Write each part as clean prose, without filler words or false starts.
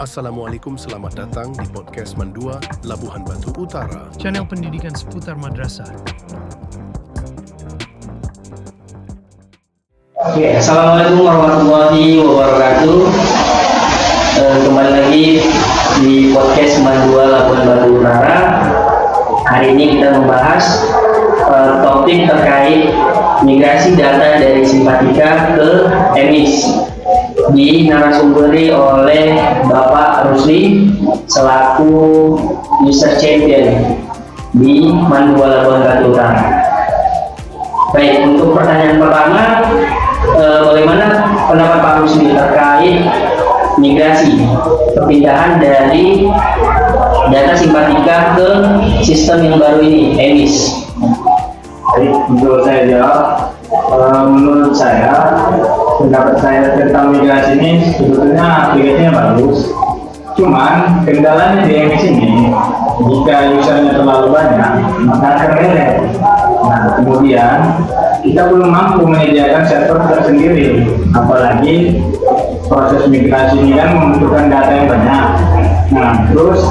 Assalamualaikum, selamat datang di podcast Mandua, Labuhan Batu Utara. Channel pendidikan seputar madrasah. Oke, Assalamualaikum warahmatullahi wabarakatuh. Kembali lagi di podcast Mandua Labuhan Batu Utara. Hari ini kita membahas topik terkait migrasi data dari Simpatika ke EMIS. Narasumber oleh Bapak Rusli selaku user champion di Mandua Labuhan Batu Utara. Baik, untuk pertanyaan pertama, bagaimana pendapat Pak Rusli terkait migrasi perpindahan dari data Simpatika ke sistem yang baru ini, EMIS? Baik, untuk saya jawab, menurut saya, pendapat saya tentang migrasi ini sebetulnya aplikasinya bagus. Cuman kendalanya di EMIS ini, jika usernya terlalu banyak, maka akan relate. Nah, kemudian kita belum mampu menyediakan server tersendiri, apalagi proses migrasi ini kan membutuhkan data yang banyak. Nah, terus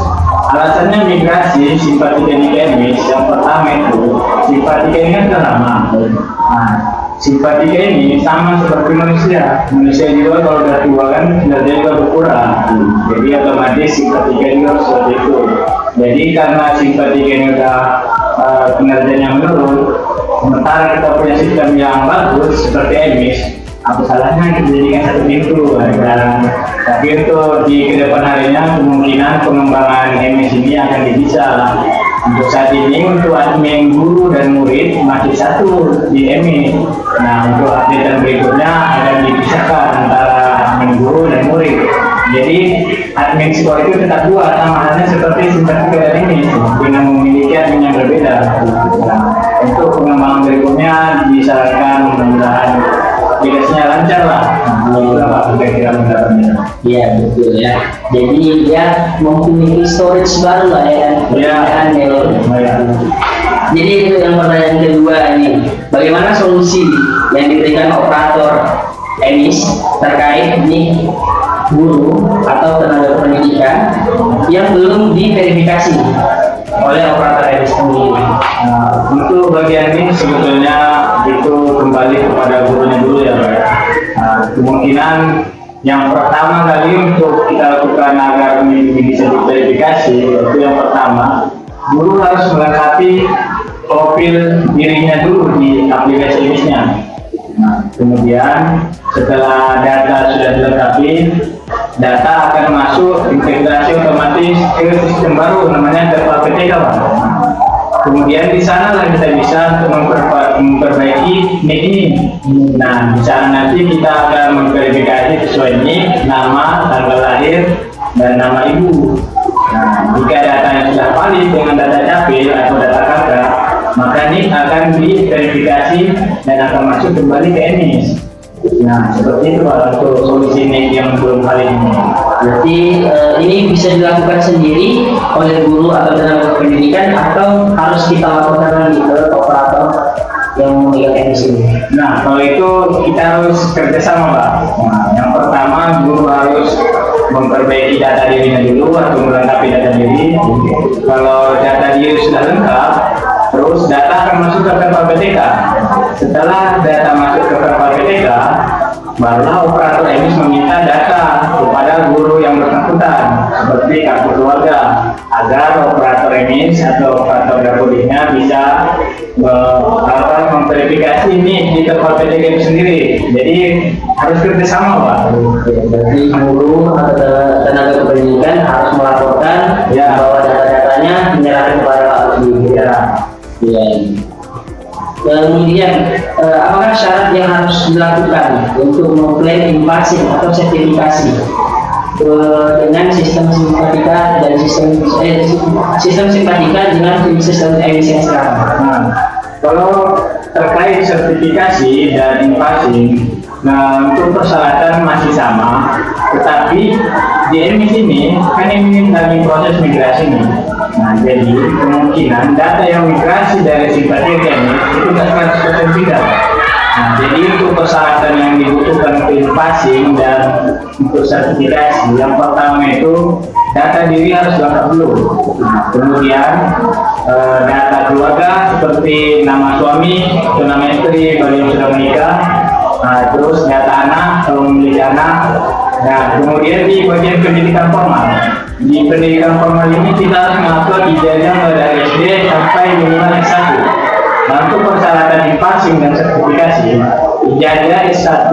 alasannya migrasi Simpatika ini ke EMIS, yang pertama itu Simpatika ini kan sudah lama. Nah, Simpatika ini sama seperti manusia juga kalau udah tua kan kinerjanya juga berkurang, jadi otomatis Simpatika ini harus seperti itu. Jadi karena Simpatika ini udah kinerjanya menurun, sementara kita punya sistem yang bagus seperti EMIS, apa salahnya kita jadikan satu pintu kan? Tapi itu di kedepan harinya kemungkinan pengembangan EMIS ini akan bisa. Untuk saat ini untuk admin guru dan murid masih satu di EMIS. Nah, untuk update berikutnya akan dipisahkan antara admin guru dan murid. Jadi admin sekolah itu tetap dua, sama halnya seperti Simpatika dan EMIS dengan memiliki admin yang berbeda. Nah, untuk pengembangan berikutnya disarankan mudah-mudahan aplikasinya lancar lah. Berapa kira-kira pendapatnya? Iya, betul ya. Jadi dia mempunyai storage baru lah ya. Jadi itu yang pertanyaan kedua ini, bagaimana solusi yang diberikan operator EMIS terkait nih guru atau tenaga pendidikan yang belum diverifikasi oleh operator EMIS sendiri? Nah, untuk bagian ini sebetulnya itu kembali kepada gurunya dulu ya Pak. Nah, kemungkinan yang pertama kali untuk kita lakukan agar ini bisa diverifikasi, itu yang pertama, guru harus melengkapi profil dirinya dulu di aplikasi EMIS-nya. Nah, kemudian setelah data sudah dilengkapi, data akan masuk integrasi otomatis ke sistem baru namanya Simpatika. Kemudian di sana lah kita bisa untuk memperbaiki NIK ini. Nah, di sana nanti kita akan memverifikasi sesuai NIK, nama, tanggal lahir, dan nama ibu. Nah, jika datanya sudah valid dengan data capil atau data kakak, maka NIK akan diverifikasi dan akan masuk kembali ke EMIS. Nah, seperti itu Pak untuk solusi NIK yang belum valid ini. Berarti ini bisa dilakukan sendiri oleh guru atau tenaga pendidikan atau harus kita lakukan lagi ke operator yang memegang EMIS ini? Nah, kalau itu kita harus kerjasama Pak. Nah, yang pertama guru harus memperbaiki data dirinya dulu atau melengkapi data diri. Kalau data diri sudah lengkap, terus data akan masuk ke Simpatika. Setelah data masuk ke Simpatika, barulah operator EMIS meminta data kepada guru yang bersangkutan seperti kartu keluarga, agar operator EMIS atau operator dakodingnya bisa memverifikasi ini di Simpatika itu sendiri. Jadi harus kerjasama Pak. Berarti guru atau tenaga pendidikan harus melaporkan bahwa data-datanya menyerahkan kepada Pak Rusli. Ya. Kemudian, apakah syarat yang harus dilakukan untuk mengklaim invasi atau sertifikasi dengan sistem Simpatika dan sistem Simpatika dengan sistem EMIS yang sekarang? Nah, kalau terkait sertifikasi dan invasi, nah untuk persyaratan masih sama, tetapi di EMIS ini kan ini lagi proses migrasi nih. Nah, jadi kemungkinan data yang migrasi dari Simpatika ini itu nggak 100% tidak. Nah, jadi untuk persyaratan yang dibutuhkan untuk passing dan untuk sertifikasi, yang pertama itu data diri harus lengkap dulu. Nah, kemudian data keluarga seperti nama suami atau nama istri bagi yang sudah menikah, terus data anak kalau memiliki anak. Nah, kemudian di bagian pendidikan formal, di pendidikan formal ini kita harus mengupload ijazah dari SD sampai minimal S1. Nah, untuk persyaratan passing dan sertifikasi, ijazah S1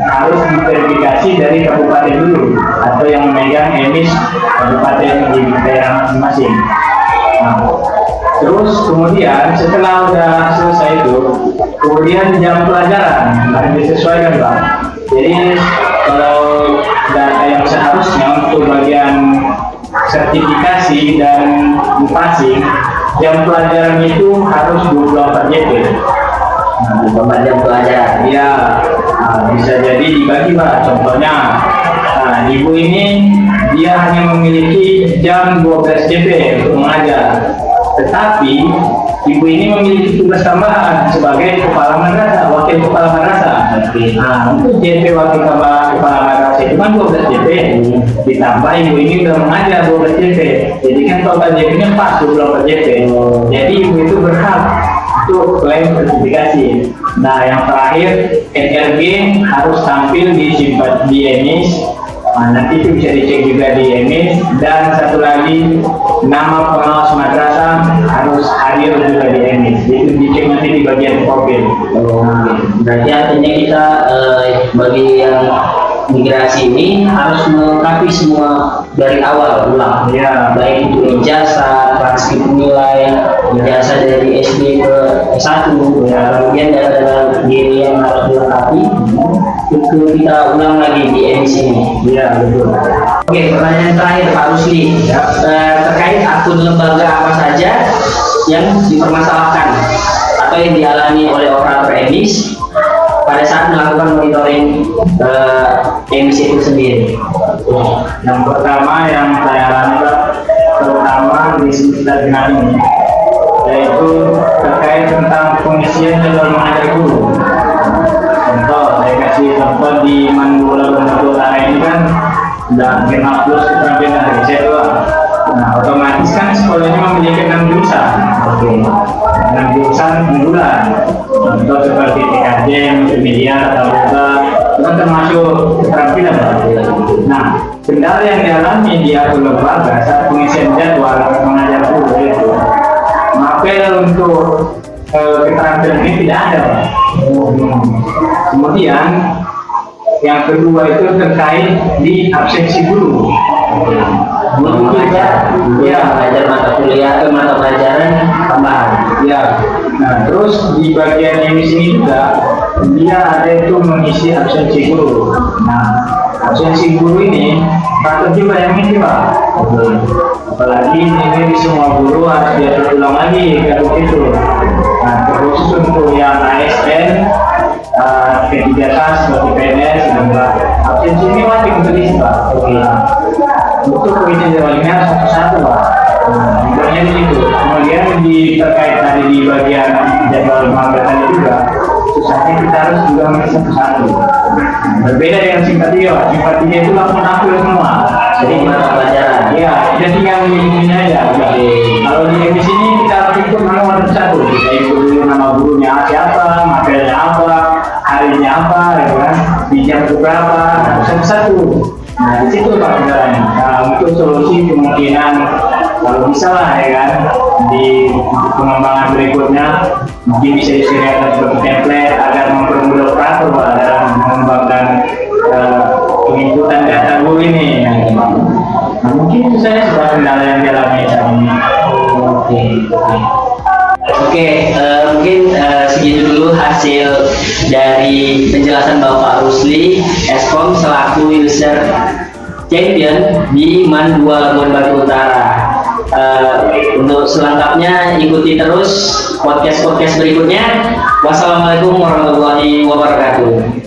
harus diverifikasi dari kabupaten dulu atau yang memegang emis kabupaten di daerah masing-masing. Nah, terus kemudian setelah udah selesai itu, kemudian jam pelajaran harus disesuaikan, Pak. Jadi kalau data yang seharusnya untuk bagian sertifikasi dan passing, jam pelajaran itu harus 24 JP. Nah, 24 jam pelajaran. Ya, bisa jadi dibagi, Pak. Contohnya, ibu ini dia hanya memiliki jam 12 JP untuk mengajar. Tetapi ibu ini memiliki tugas tambahan sebagai kepala madrasah, wakil kepala madrasah. Untuk JP wakil kepala madrasah itu kan 12 JP, ditambah ibu ini udah mengajar 12 JP, jadi kan total JP-nya pas 24 JP. Jadi ibu itu berhak untuk klaim sertifikasi. Nah, yang terakhir NRG harus tampil di emis. Nanti itu bisa dicek juga di emis. Dan satu lagi, nama pengawas madrasah harus hadir juga di emis. Itu dicek nanti di bagian profil. Berarti artinya kita bagi yang migrasi ini harus melengkapi semua dari awal ulang. Ya, baik itu ijazah, transkrip nilai, ijazah dari SD ke S1, kemudian data diri yang harus dilengkapi. Itu kita ulang lagi di emis ini. iya betul. Oke, pertanyaan terakhir Pak Rusli, terkait akun lembaga apa saja yang dipermasalahkan atau yang dialami oleh operator emis pada saat melakukan monitoring emis itu sendiri. Yang pertama yang saya alami, terutama di sekitar Genap ini, yaitu terkait tentang pengisian jadwal mengajar guru. Contoh, saya kasih contoh di Mandua Utara ini kan udah Genap plus keterampilan dari saya doang. Nah, otomatis kan sekolahnya memiliki 6 jurusan. 6 jurusan 6 bulan. Contoh seperti TKJ, multimedia, atau juga itu termasuk keterampilan. Nah, kendala yang dialami di akun lembaga saat pengisian jadwal mengajar guru itu, mapel untuk keterampilan ini tidak ada, Pak. Kemudian yang kedua itu terkait di absensi guru. Guru juga mengajar mata kuliah ke mata pelajaran tambahan. Ya. Nah, terus di bagian emis ini juga dia ada itu mengisi absensi guru. Nah, absensi guru ini patut juga yang ini, Pak. Apalagi ini di semua guru harus diatur ulang lagi kalau itu. Nah, terkhusus untuk yang ASN, P3K seperti PNS dan absensi ini wajib untuk diisi, Pak. Untuk pengisian jadwal ini harus satu-satu, Pak. Intinya di situ. Kemudian terkait tadi di bagian jadwal magang tadi juga, susahnya kita harus juga mengisi satu-satu. Berbeda dengan simpatiya, simpatiya itu langsung aktif semua. Jadi mata pelajaran. Iya, kita tinggal memilihnya aja. Kalau di sini kita harus ikut nama satu. Kita ikut dulu nama gurunya siapa, materialnya apa, harinya apa, ya kan? Di jam berapa, satu-satu. Nah, di situ Pak kendalanya. Nah, untuk solusi kemungkinan kalau bisa lah, ya kan, di pengembangan berikutnya mungkin bisa disediakan seperti template agar mempermudah operator, Pak, dalam mengembangkan penginputan data guru ini. Nah, mungkin itu saya sudah kendala yang dialami saat ini. Oke, mungkin segitu dulu hasil dari penjelasan Bapak Rusli Eskom selaku user champion di MAN 2 Labuan Batu Utara. Untuk selengkapnya ikuti terus podcast berikutnya. Wassalamualaikum warahmatullahi wabarakatuh.